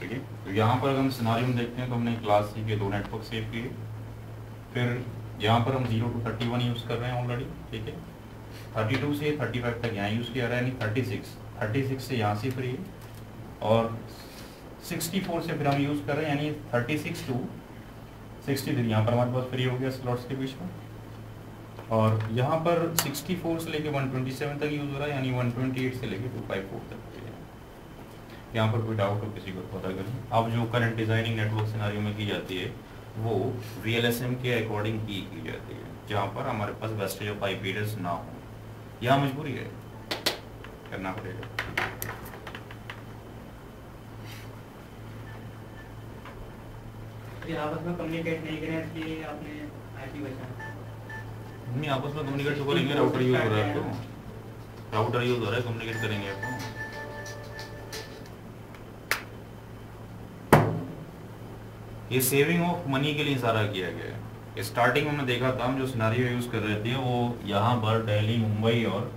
ठीक है। तो यहाँ पर अगर हम सिनारियो में देखते हैं तो हमने क्लास सी के 2 नेटवर्क सेव किए, फिर यहाँ पर हम 0 to 31 यूज़ कर रहे हैं ऑलरेडी। ठीक है, 32 से 35 तक यहाँ यूज़ किया रहा है, यानी 36 से यहाँ से फ्री है, और 64 से फिर हम यूज़ कर रहे हैं, यानी 36 to 63 यहाँ पर हमारे पास फ्री हो गया स्लॉट्स के बीच में। और यहाँ पर 64 से लेके 127 तक यूज़ हो रहा है, यानी 128 से लेके 254 तक। यहाँ पर कोई डाउट हो किसी को पता करें। अब जो करंट डिजाइनिंग नेटवर्क सिनारियो में की जाती है वो VLSM के अकॉर्डिंग की जाती है, जहाँ पर हमारे पास वेस्टेज ऑफ IP एड्रेस ना हो। यह मजबूरी है, करना पड़ेगा। आपस में कम्युनिकेट नहीं करें इसलिए आपने IP बचाया। नहीं, आपस में कम्युनिकेट तो करेंगे, राउटर यूज हो रहा है, तो राउटर यूज हो रहा है, कम्युनिकेट करेंगे आपको। ये सेविंग ऑफ मनी के लिए सारा किया गया है। स्टार्टिंग में हमने देखा था, हम जो सिनारियो यूज कर रहे थे वो यहाँ पर दिल्ली, मुंबई और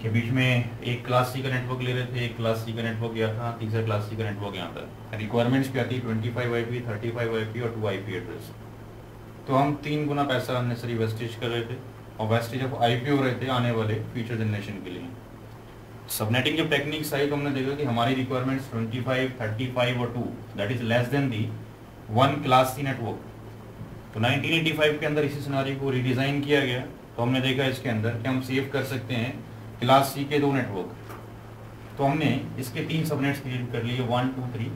के बीच में एक क्लास सी का नेटवर्क ले रहे थे, एक क्लास सी का नेटवर्क गया था, तीसरा क्लास सी का नेटवर्क यहाँ था। रिक्वायरमेंट्स क्या थी? 25 IP, 35 IP और 2 IP एड्रेस। तो हम 3 गुना पैसा अननेसेसरी वेस्टेज कर रहे थे, और वेस्टेज ऑफ IP हो रहे थे आने वाले फ्यूचर जनरेशन के लिए। सबनेटिंग जब टेक्निक्स आई तो हमने देखा कि हमारी रिक्वायरमेंट्स 25, 35 और 2 that is less than the 1 class C network. तो 1985 के अंदर इसी सिनारियो को रिडिजाइन किया गया। तो हमने देखा इसके अंदर कि हम सेव कर सकते हैं क्लास सी के 2 नेटवर्क। तो हमने इसके 3 सबनेट्स क्रिएट कर लिए, 1, 2, 3,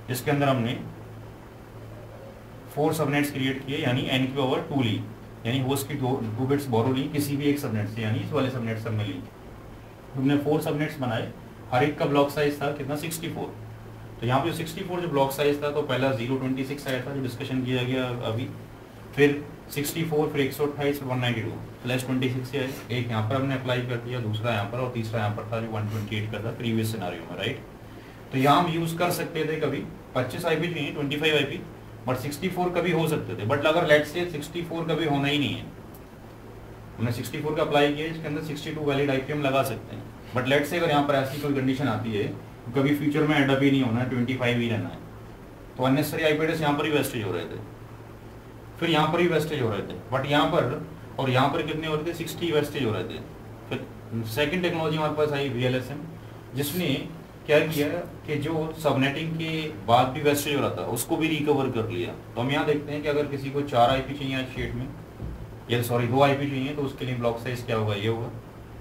जिसके अंदर हमने 4 सबनेट्स क्रिएट किए, यानी n की पावर 2 ली, यानी होस्ट की 2 बिट्स बोरो ली किसी भी एक सबनेट से, यानी इस वाले सबनेट से हमने ली। हमने 4 सबनेट्स बनाए, हर एक का ब्लॉक साइज था कितना? 64। तो यहाँ पे 64 जो ब्लॉक साइज था, तो पहला 026 आया था जो डिस्कशन किया गया अभी, फिर 64, फिर 128, फिर 192 प्लस 26 से एक यहाँ पर हमने अप्लाई कर दिया, दूसरा यहाँ पर, और तीसरा यहाँ पर था जो 128 का था प्रीवियस सिनारियो में, राइट। तो यहाँ हम यूज कर सकते थे कभी 25 IP चाहिए, 25 IP, बट 64 कभी हो सकते थे। बट अगर लेट से 64 कभी होना ही नहीं है, हमने 64 का अप्लाई किया, इसके अंदर 62 वैलिड IP हम लगा सकते हैं। बट लेट से अगर यहाँ पर ऐसी कोई कंडीशन आती है तो कभी फ्यूचर में एडअप ही नहीं होना है, 25 ही रहना है, तो अननेसेसरी IP एड्रेस यहाँ पर ही वेस्टेज हो रहे थे, फिर यहाँ पर ही वेस्टेज हो रहे थे, बट यहाँ पर और यहाँ पर कितने हो रहे थे? 60 वेस्टेज हो रहे थे। फिर सेकेंड टेक्नोलॉजी हमारे पास आई VLSM, जिसने क्या किया कि जो सबनेटिंग के बाद भी वेस्टेज हो रहा था उसको भी रिकवर कर लिया। तो हम यहाँ देखते हैं कि अगर किसी को 4 IP चाहिए आज शेट में, या सॉरी 2 IP चाहिए, तो उसके लिए ब्लॉक साइज क्या होगा? ये होगा।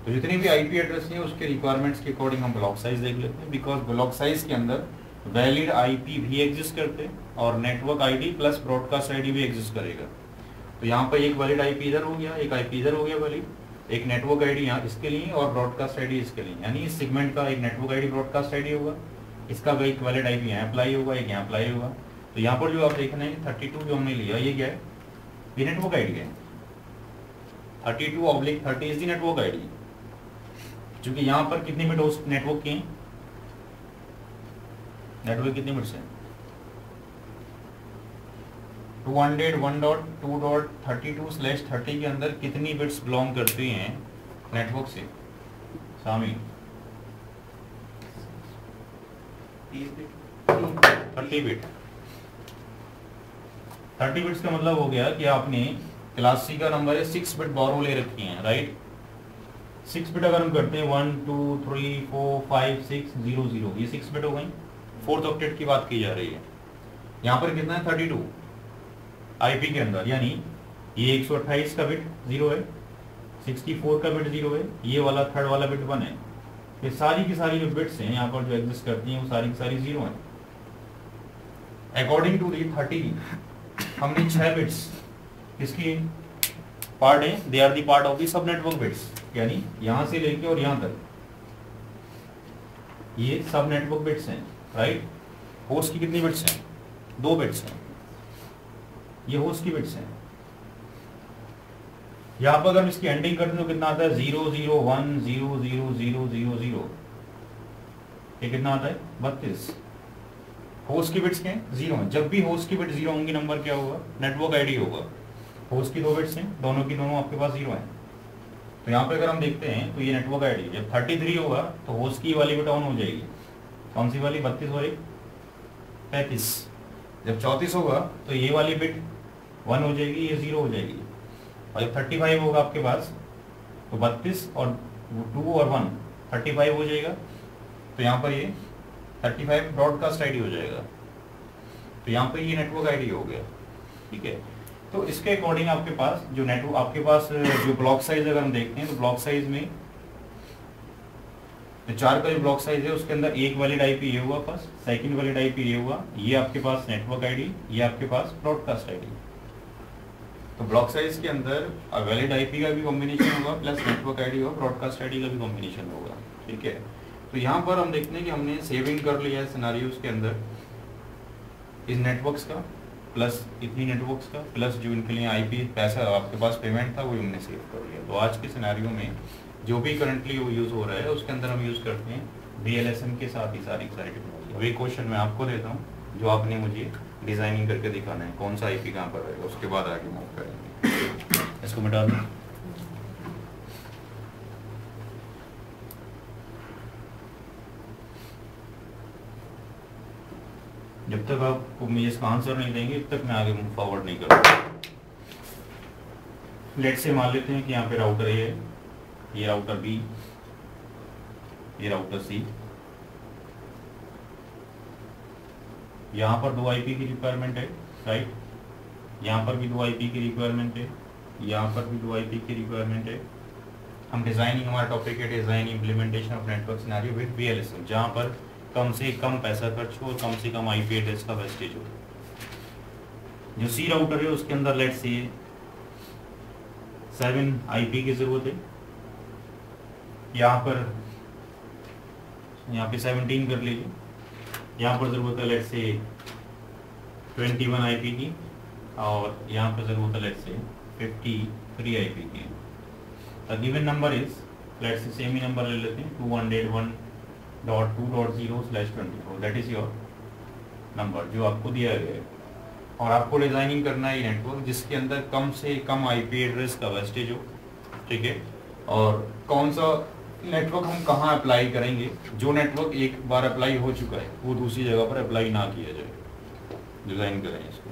तो जितनी भी IP एड्रेस हैं उसके रिक्वायरमेंट्स के अकॉर्डिंग हम ब्लॉक साइज देख लेते हैं, बिकॉज ब्लॉक साइज के अंदर वैलिड IP भी एग्जिस्ट करते हैं और network ID plus broadcast ID भी एग्जिस्ट करेगा। तो यहाँ पर एक वैलिड IP इधर हो गया, एक IP इधर हो गया वैलिड, एक नेटवर्क ID यहाँ इसके लिए और ब्रॉडकास्ट ID इसके लिए, यानी इस सेगमेंट का एक नेटवर्क ID ब्रॉडकास्ट ID होगा, इसका एक वैलिड IP यहाँ अप्लाई होगा, एक यहाँ अप्लाई होगा। तो यहाँ पर जो आप देख रहे हैं 32 जो हमने लिया, ये क्या है? ये नेटवर्क ID है। 32/30 इज द नेटवर्क ID, क्योंकि यहाँ पर कितनी बिट होस्ट नेटवर्क की हैं? नेटवर्क कितनी बिट्स हैं? 201.2.32/30 के अंदर कितनी बिट्स बिलोंग करती हैं नेटवर्क से? सामी 30 बिट। 30 बिट्स का मतलब हो गया कि आपने क्लास सी का नंबर है 6 बिट बोरो ले रखी हैं, राइट। 6 बिट अगर हम करते हैं 1 2 3 4 5 6 0 0, ये 6 बिट हो गई। 4th ऑक्टेट की बात की जा रही है। यहाँ पर कितना है? 32 IP के अंदर, यानी ये 128 का बिट 0 है, 64 का बिट 0 है, ये वाला थर्ड वाला बिट 1 है। ये सारी की सारी जो बिट्स हैं यहाँ पर जो एग्जिस्ट करती हैं वो सारी की सारी 0 हैं। अकॉर्डिंग टू दी 30 हमने 6 बिट्स किसकी पार्ट है? They are the part of the sub network bits, यानी यहां से लेके और यहां तक ये सब नेटवर्क बिट्स हैं, राइट। होस्ट की कितनी बिट्स हैं? 2 बिट्स हैं, ये होस्ट की बिट्स हैं। यहां पर अगर इसकी एंडिंग करते हैं तो कितना आता है? 0 0 1 0 0 0 0 0, ये कितना आता है? 32। होस्ट की बिट्स के 0 हैं। जब भी होस्ट की बिट 0 होंगी नंबर क्या होगा? नेटवर्क ID होगा। होस्ट की 2 बिट्स हैं, दोनों की दोनों आपके पास 0 हैं। तो यहाँ पे अगर हम देखते हैं तो ये नेटवर्क आईडी जब 33 होगा तो होस्ट की वाली बिट ऑन हो जाएगी। कौन सी वाली? 32 और 35। जब 34 होगा तो ये वाली बिट 1 हो जाएगी, ये 0 हो जाएगी। और जब 35 होगा आपके पास तो 32 और 2 और 1 35 हो जाएगा। तो यहाँ पर ये 35 ब्रॉडकास्ट आईडी हो जाएगा। तो यहाँ पर ये नेटवर्क आईडी हो गया। ठीक है, तो इसके अकॉर्डिंग आपके पास जो नेटवर्क आपके पास जो ब्लॉक साइज अगर हम देखते हैं तो ब्लॉक साइज में 4 का जो ब्लॉक साइज है उसके अंदर एक वैलिड आईपी ये हुआ, फर्स्ट सेकंड वैलिड आईपी ये हुआ, ये आपके पास नेटवर्क आईडी, ये आपके पास ब्रॉडकास्ट आईडी। तो ब्लॉक साइज के अंदर वैलिड आईपी का भी कॉम्बिनेशन होगा प्लस नेटवर्क आईडी और ब्रॉडकास्ट आईडी का भी कॉम्बिनेशन होगा। ठीक है, तो यहाँ पर हम देखते हैं कि हमने सेविंग कर लिया है सिनेरियोस के अंदर इस नेटवर्क्स का प्लस इतनी नेटवर्क्स का प्लस जो इनके लिए आईपी पैसा आपके पास पेमेंट था वो हमने सेव कर लिया। तो आज के सिनेरियो में जो भी करंटली वो यूज़ हो रहा है उसके अंदर हम यूज़ करते हैं VLSM के साथ ही सारी टेक्नोलॉजी। अब एक क्वेश्चन मैं आपको देता हूँ जो आपने मुझे डिजाइनिंग करके दिखाना है, कौन सा आईपी कहाँ पर रहेगा, उसके बाद आगे मूव करेंगे। इसको मिटा दूँ। जब तक आपको मुझे इसका आंसर नहीं देंगे तब तक मैं आगे मूव फॉरवर्ड नहीं करूँगा। लेट से मान लेते हैं कि यहाँ पे राउटर ए है, ये राउटर बी, ये राउटर सी। यहाँ पर 2 आईपी की रिक्वायरमेंट है, राइट। यहाँ पर भी 2 आईपी की रिक्वायरमेंट है, यहाँ पर भी 2 आईपी की रिक्वायरमेंट है। हम डिजाइनिंग, हमारा टॉपिक है design implementation of network scenario with VLSM, जहाँ पर कम से कम पैसा खर्च हो और कम से कम आईपी एड्रेस का वेस्टेज हो। जो सी राउटर है उसके अंदर लेट से 7 आईपी की जरूरत है। यहाँ पे 17 कर लीजिए। यहाँ पर जरूरत है लेट से 21 आईपी की और यहाँ पर जरूरत है लेट से 53 आईपी की। The given number is, let's say same ही नंबर ले लेते हैं 201.2.0/24, दैट इज योर नंबर जो आपको दिया गया है। और आपको डिजाइनिंग करना है नेटवर्क जिसके अंदर कम से कम आईपी एड्रेस का वेस्टेज हो। ठीक है, और कौन सा नेटवर्क हम कहाँ अप्लाई करेंगे, जो नेटवर्क एक बार अप्लाई हो चुका है वो दूसरी जगह पर अप्लाई ना किया जाए। डिजाइन करें इसको,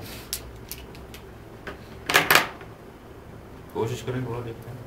कोशिश करें, थोड़ा देखते हैं।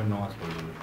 नमाज पढ़ लीजिए।